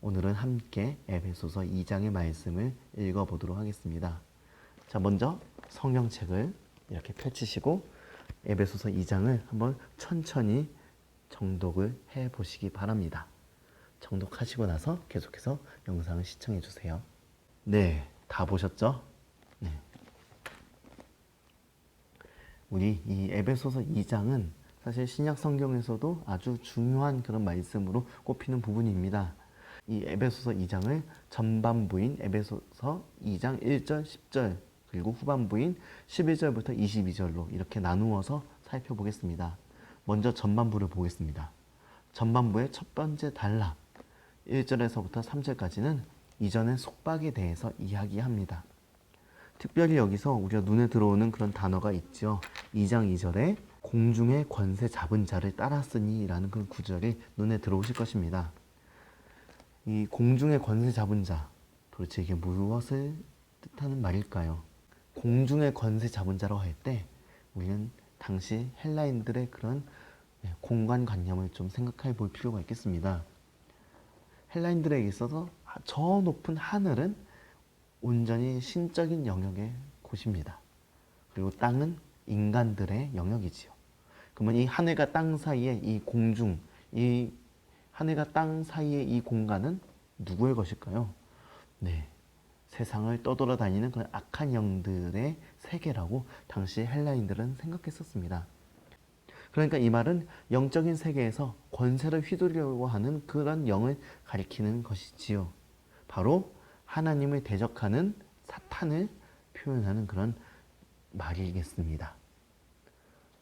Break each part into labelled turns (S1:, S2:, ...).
S1: 오늘은 함께 에베소서 2장의 말씀을 읽어보도록 하겠습니다. 자, 먼저 성경책을 이렇게 펼치시고 에베소서 2장을 한번 천천히 정독을 해보시기 바랍니다. 정독하시고 나서 계속해서 영상을 시청해 주세요. 네, 다 보셨죠? 네. 우리 이 에베소서 2장은 사실 신약 성경에서도 아주 중요한 그런 말씀으로 꼽히는 부분입니다. 이 에베소서 2장을 전반부인 에베소서 2장 1절, 10절 그리고 후반부인 11절부터 22절로 이렇게 나누어서 살펴보겠습니다. 먼저 전반부를 보겠습니다. 전반부의 첫 번째 단락 1절에서부터 3절까지는 이전의 속박에 대해서 이야기합니다. 특별히 여기서 우리가 눈에 들어오는 그런 단어가 있죠. 2장 2절에 공중의 권세 잡은 자를 따랐으니 라는 그 구절이 눈에 들어오실 것입니다. 이 공중의 권세 잡은 자, 도대체 이게 무엇을 뜻하는 말일까요? 공중의 권세 잡은 자라고 할 때 우리는 당시 헬라인들의 그런 공간관념을 좀 생각해 볼 필요가 있겠습니다. 헬라인들에게 있어서 저 높은 하늘은 온전히 신적인 영역의 곳입니다. 그리고 땅은 인간들의 영역이지요. 그러면 이 하늘과 땅 사이에 이 공중, 이 하늘과 땅 사이의 이 공간은 누구의 것일까요? 네, 세상을 떠돌아다니는 그런 악한 영들의 세계라고 당시 헬라인들은 생각했었습니다. 그러니까 이 말은 영적인 세계에서 권세를 휘두르려고 하는 그런 영을 가리키는 것이지요. 바로 하나님을 대적하는 사탄을 표현하는 그런 말이겠습니다.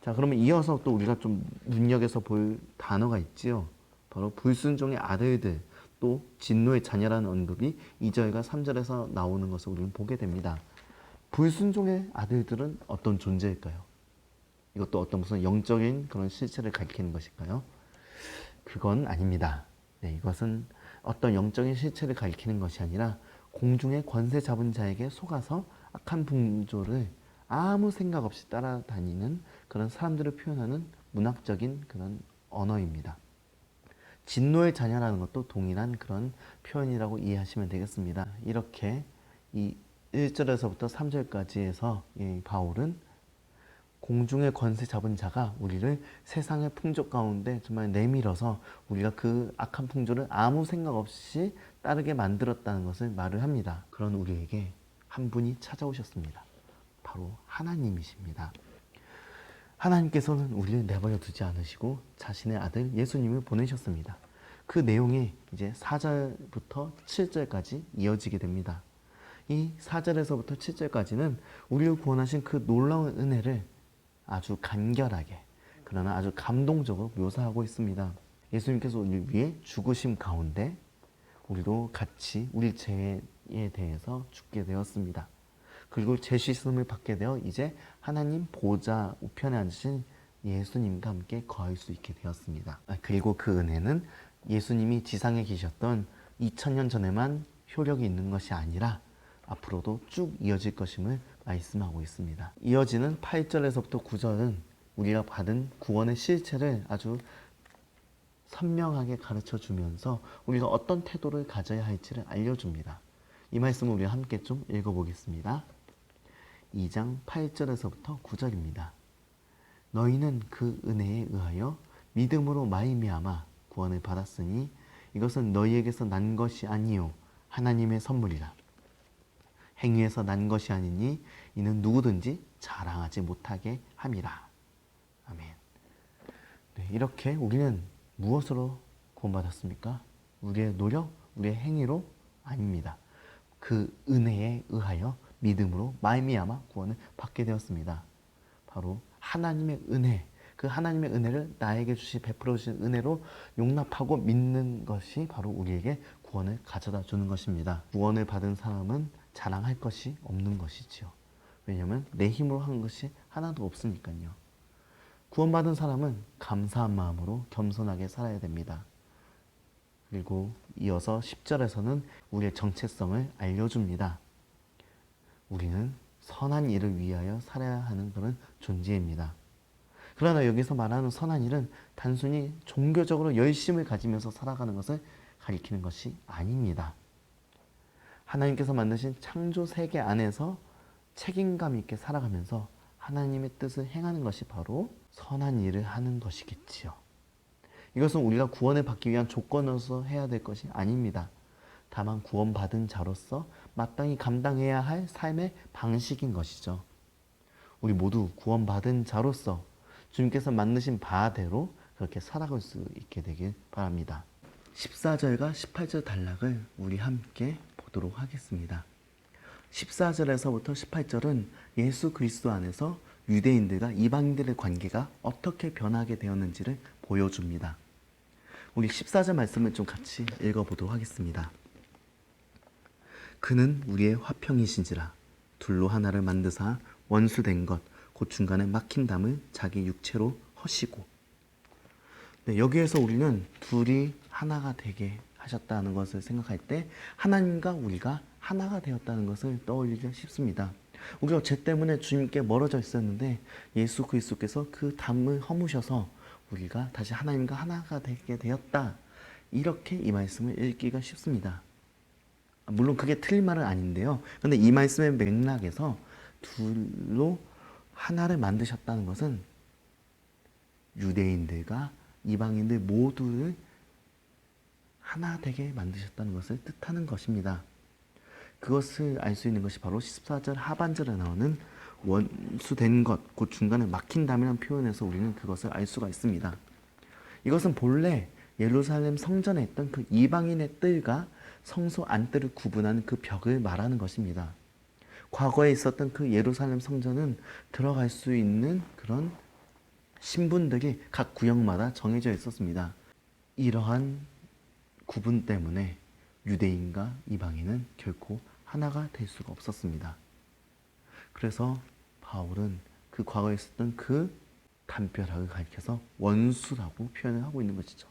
S1: 자, 그러면 이어서 또 우리가 좀 눈여겨서 볼 단어가 있지요. 바로 불순종의 아들들, 또 진노의 자녀라는 언급이 2절과 3절에서 나오는 것을 우리는 보게 됩니다. 불순종의 아들들은 어떤 존재일까요? 이것도 어떤 무슨 영적인 그런 실체를 가리키는 것일까요? 그건 아닙니다. 네, 이것은 어떤 영적인 실체를 가리키는 것이 아니라 공중의 권세 잡은 자에게 속아서 악한 풍조를 아무 생각 없이 따라다니는 그런 사람들을 표현하는 문학적인 그런 언어입니다. 진노의 자녀라는 것도 동일한 그런 표현이라고 이해하시면 되겠습니다. 이렇게 이 1절에서부터 3절까지 해서 이 바울은 공중의 권세 잡은 자가 우리를 세상의 풍조 가운데 정말 내밀어서 우리가 그 악한 풍조를 아무 생각 없이 따르게 만들었다는 것을 말을 합니다. 그런 우리에게 한 분이 찾아오셨습니다. 바로 하나님이십니다. 하나님께서는 우리를 내버려 두지 않으시고 자신의 아들 예수님을 보내셨습니다. 그 내용이 이제 4절부터 7절까지 이어지게 됩니다. 이 4절에서부터 7절까지는 우리를 구원하신 그 놀라운 은혜를 아주 간결하게 그러나 아주 감동적으로 묘사하고 있습니다. 예수님께서 우리를 위해 죽으심 가운데 우리도 같이 우리 죄에 대해서 죽게 되었습니다. 그리고 죄 씻음을 받게 되어 이제 하나님 보좌 우편에 앉으신 예수님과 함께 거할 수 있게 되었습니다. 그리고 그 은혜는 예수님이 지상에 계셨던 2000년 전에만 효력이 있는 것이 아니라 앞으로도 쭉 이어질 것임을 말씀하고 있습니다. 이어지는 8절에서부터 9절은 우리가 받은 구원의 실체를 아주 선명하게 가르쳐 주면서 우리가 어떤 태도를 가져야 할지를 알려줍니다. 이 말씀을 우리가 함께 좀 읽어보겠습니다. 2장 8절에서부터 9절입니다. 너희는 그 은혜에 의하여 믿음으로 말미암아 구원을 받았으니 이것은 너희에게서 난 것이 아니요 하나님의 선물이라. 행위에서 난 것이 아니니 이는 누구든지 자랑하지 못하게 함이라. 아멘. 네, 이렇게 우리는 무엇으로 구원받았습니까? 우리의 노력, 우리의 행위로 아닙니다. 그 은혜에 의하여 믿음으로 말미암아 구원을 받게 되었습니다. 바로 하나님의 은혜, 그 하나님의 은혜를 나에게 베풀어 주신 은혜로 용납하고 믿는 것이 바로 우리에게 구원을 가져다 주는 것입니다. 구원을 받은 사람은 자랑할 것이 없는 것이지요. 왜냐하면 내 힘으로 한 것이 하나도 없으니까요. 구원받은 사람은 감사한 마음으로 겸손하게 살아야 됩니다. 그리고 이어서 10절에서는 우리의 정체성을 알려줍니다. 우리는 선한 일을 위하여 살아야 하는 그런 존재입니다. 그러나 여기서 말하는 선한 일은 단순히 종교적으로 열심을 가지면서 살아가는 것을 가리키는 것이 아닙니다. 하나님께서 만드신 창조 세계 안에서 책임감 있게 살아가면서 하나님의 뜻을 행하는 것이 바로 선한 일을 하는 것이겠지요. 이것은 우리가 구원을 받기 위한 조건으로서 해야 될 것이 아닙니다. 다만 구원받은 자로서 마땅히 감당해야 할 삶의 방식인 것이죠. 우리 모두 구원받은 자로서 주님께서 만드신 바대로 그렇게 살아갈 수 있게 되길 바랍니다. 14절과 18절 단락을 우리 함께 보도록 하겠습니다. 14절에서부터 18절은 예수 그리스도 안에서 유대인들과 이방인들의 관계가 어떻게 변하게 되었는지를 보여줍니다. 우리 14절 말씀을 좀 같이 읽어보도록 하겠습니다. 그는 우리의 화평이신지라 둘로 하나를 만드사 원수된 것 곧 중간에 막힌 담을 자기 육체로 허시고. 네, 여기에서 우리는 둘이 하나가 되게 하셨다는 것을 생각할 때 하나님과 우리가 하나가 되었다는 것을 떠올리기 쉽습니다. 우리가 죄 때문에 주님께 멀어져 있었는데 예수 그리스도께서 그 담을 허무셔서 우리가 다시 하나님과 하나가 되게 되었다. 이렇게 이 말씀을 읽기가 쉽습니다. 물론 그게 틀린 말은 아닌데요. 그런데 이 말씀의 맥락에서 둘로 하나를 만드셨다는 것은 유대인들과 이방인들 모두를 하나 되게 만드셨다는 것을 뜻하는 것입니다. 그것을 알 수 있는 것이 바로 14절 하반절에 나오는 원수된 것, 곧 중간에 막힌 담이라는 표현에서 우리는 그것을 알 수가 있습니다. 이것은 본래 예루살렘 성전에 있던 그 이방인의 뜰과 성소 안뜰을 구분하는 그 벽을 말하는 것입니다. 과거에 있었던 그 예루살렘 성전은 들어갈 수 있는 그런 신분들이 각 구역마다 정해져 있었습니다. 이러한 구분 때문에 유대인과 이방인은 결코 하나가 될 수가 없었습니다. 그래서 바울은 그 과거에 있었던 그 담벼락을 가리켜서 원수라고 표현을 하고 있는 것이죠.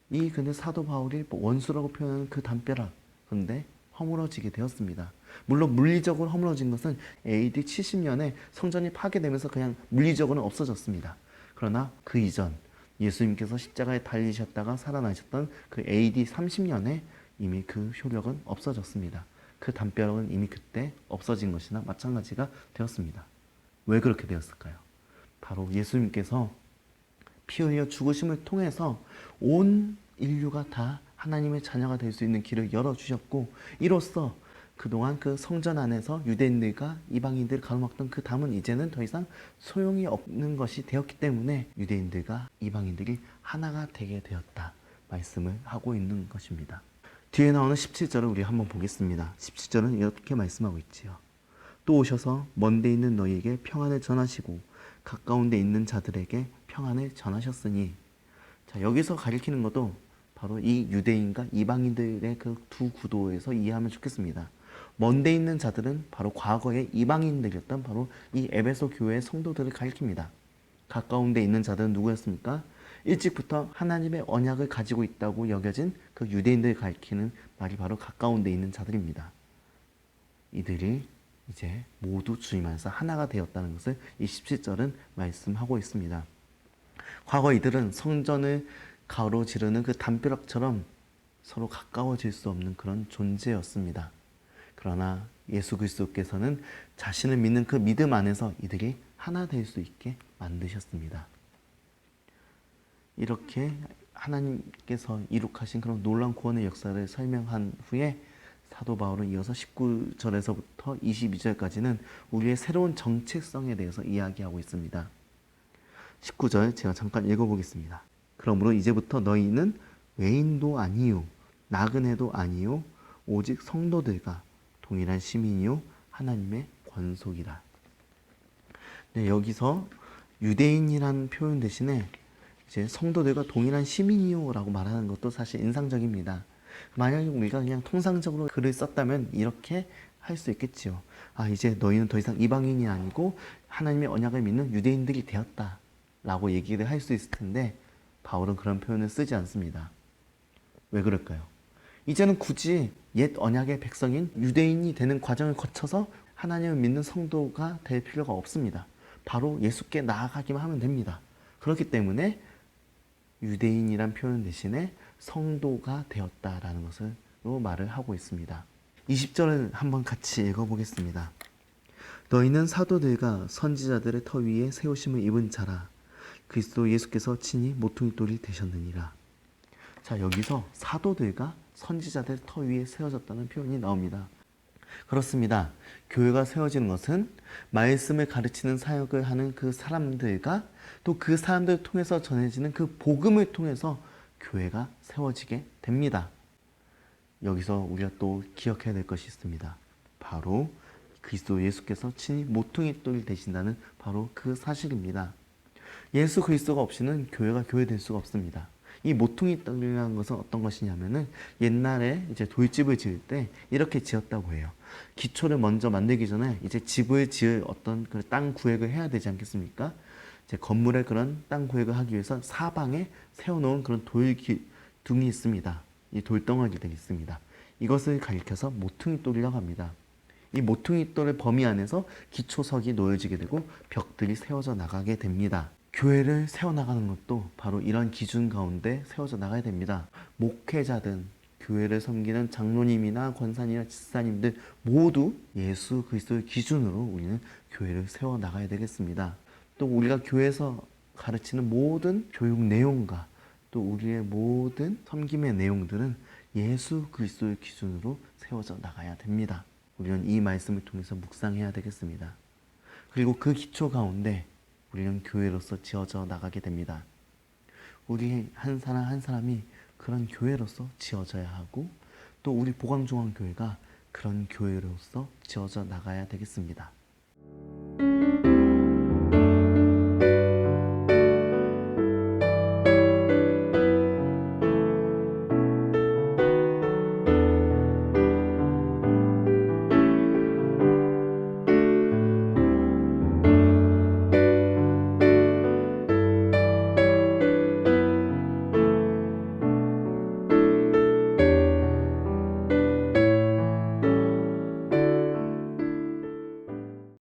S1: 근데 사도 바울이 원수라고 표현하는 그 담벼락, 그런데 허물어지게 되었습니다. 물론 물리적으로 허물어진 것은 AD 70년에 성전이 파괴되면서 그냥 물리적으로는 없어졌습니다. 그러나 그 이전 예수님께서 십자가에 달리셨다가 살아나셨던 그 AD 30년에 이미 그 효력은 없어졌습니다. 그 담벼락은 이미 그때 없어진 것이나 마찬가지가 되었습니다. 왜 그렇게 되었을까요? 바로 예수님께서 피 흘려 죽으심을 통해서 온 인류가 다 하나님의 자녀가 될 수 있는 길을 열어주셨고, 이로써 그동안 그 성전 안에서 유대인들과 이방인들을 가로막던 그 담은 이제는 더 이상 소용이 없는 것이 되었기 때문에 유대인들과 이방인들이 하나가 되게 되었다 말씀을 하고 있는 것입니다. 뒤에 나오는 17절을 우리 한번 보겠습니다. 17절은 이렇게 말씀하고 있지요. 또 오셔서 먼데 있는 너희에게 평안을 전하시고 가까운 데 있는 자들에게 평안을 전하셨으니. 자, 여기서 가리키는 것도 바로 이 유대인과 이방인들의 그 두 구도에서 이해하면 좋겠습니다. 먼데 있는 자들은 바로 과거의 이방인들이었던 바로 이 에베소 교회의 성도들을 가리킵니다. 가까운 데 있는 자들은 누구였습니까? 일찍부터 하나님의 언약을 가지고 있다고 여겨진 그 유대인들을 가리키는 말이 바로 가까운 데 있는 자들입니다. 이들이 이제 모두 주님 안에서 하나가 되었다는 것을 이 17절은 말씀하고 있습니다. 과거 이들은 성전을 가로지르는 그 담벼락처럼 서로 가까워질 수 없는 그런 존재였습니다. 그러나 예수 그리스도께서는 자신을 믿는 그 믿음 안에서 이들이 하나 될 수 있게 만드셨습니다. 이렇게 하나님께서 이룩하신 그런 놀라운 구원의 역사를 설명한 후에 사도 바울은 이어서 19절에서부터 22절까지는 우리의 새로운 정체성에 대해서 이야기하고 있습니다. 19절 제가 잠깐 읽어보겠습니다. 그러므로 이제부터 너희는 외인도 아니요 나그네도 아니요 오직 성도들과 동일한 시민이요 하나님의 권속이라. 네, 여기서 유대인이라는 표현 대신에 이제 성도들과 동일한 시민이요라고 말하는 것도 사실 인상적입니다. 만약에 우리가 그냥 통상적으로 글을 썼다면 이렇게 할 수 있겠지요. 이제 너희는 더 이상 이방인이 아니고 하나님의 언약을 믿는 유대인들이 되었다 라고 얘기를 할 수 있을 텐데, 바울은 그런 표현을 쓰지 않습니다. 왜 그럴까요? 이제는 굳이 옛 언약의 백성인 유대인이 되는 과정을 거쳐서 하나님을 믿는 성도가 될 필요가 없습니다. 바로 예수께 나아가기만 하면 됩니다. 그렇기 때문에 유대인이란 표현 대신에 성도가 되었다라는 것으로 말을 하고 있습니다. 20절을 한번 같이 읽어보겠습니다. 너희는 사도들과 선지자들의 터 위에 세우심을 입은 자라. 그리스도 예수께서 친히 모퉁이 돌이 되셨느니라. 자, 여기서 사도들과 선지자들의 터 위에 세워졌다는 표현이 나옵니다. 그렇습니다. 교회가 세워지는 것은 말씀을 가르치는 사역을 하는 그 사람들과 또 그 사람들을 통해서 전해지는 그 복음을 통해서 교회가 세워지게 됩니다. 여기서 우리가 또 기억해야 될 것이 있습니다. 바로 그리스도 예수께서 친히 모퉁이 돌이 되신다는 바로 그 사실입니다. 예수 그리스도가 없이는 교회가 교회될 수가 없습니다. 이 모퉁이 돌이라는 것은 어떤 것이냐면은 옛날에 이제 돌집을 지을 때 이렇게 지었다고 해요. 기초를 먼저 만들기 전에 이제 집을 지을 어떤 그 땅 구획을 해야 되지 않겠습니까? 이제 건물의 그런 땅 구획을 하기 위해서 사방에 세워놓은 그런 돌기둥이 있습니다. 이 돌덩어리들이 있습니다. 이것을 가리켜서 모퉁이 돌이라고 합니다. 이 모퉁이 돌의 범위 안에서 기초석이 놓여지게 되고 벽들이 세워져 나가게 됩니다. 교회를 세워나가는 것도 바로 이런 기준 가운데 세워져 나가야 됩니다. 목회자든 교회를 섬기는 장로님이나 권사님이나 집사님들 모두 예수 그리스도의 기준으로 우리는 교회를 세워나가야 되겠습니다. 또 우리가 교회에서 가르치는 모든 교육 내용과 또 우리의 모든 섬김의 내용들은 예수 그리스도의 기준으로 세워져 나가야 됩니다. 우리는 이 말씀을 통해서 묵상해야 되겠습니다. 그리고 그 기초 가운데 우리는 교회로서 지어져 나가게 됩니다. 우리 한 사람 한 사람이 그런 교회로서 지어져야 하고 또 우리 보광종합교회가 그런 교회로서 지어져 나가야 되겠습니다.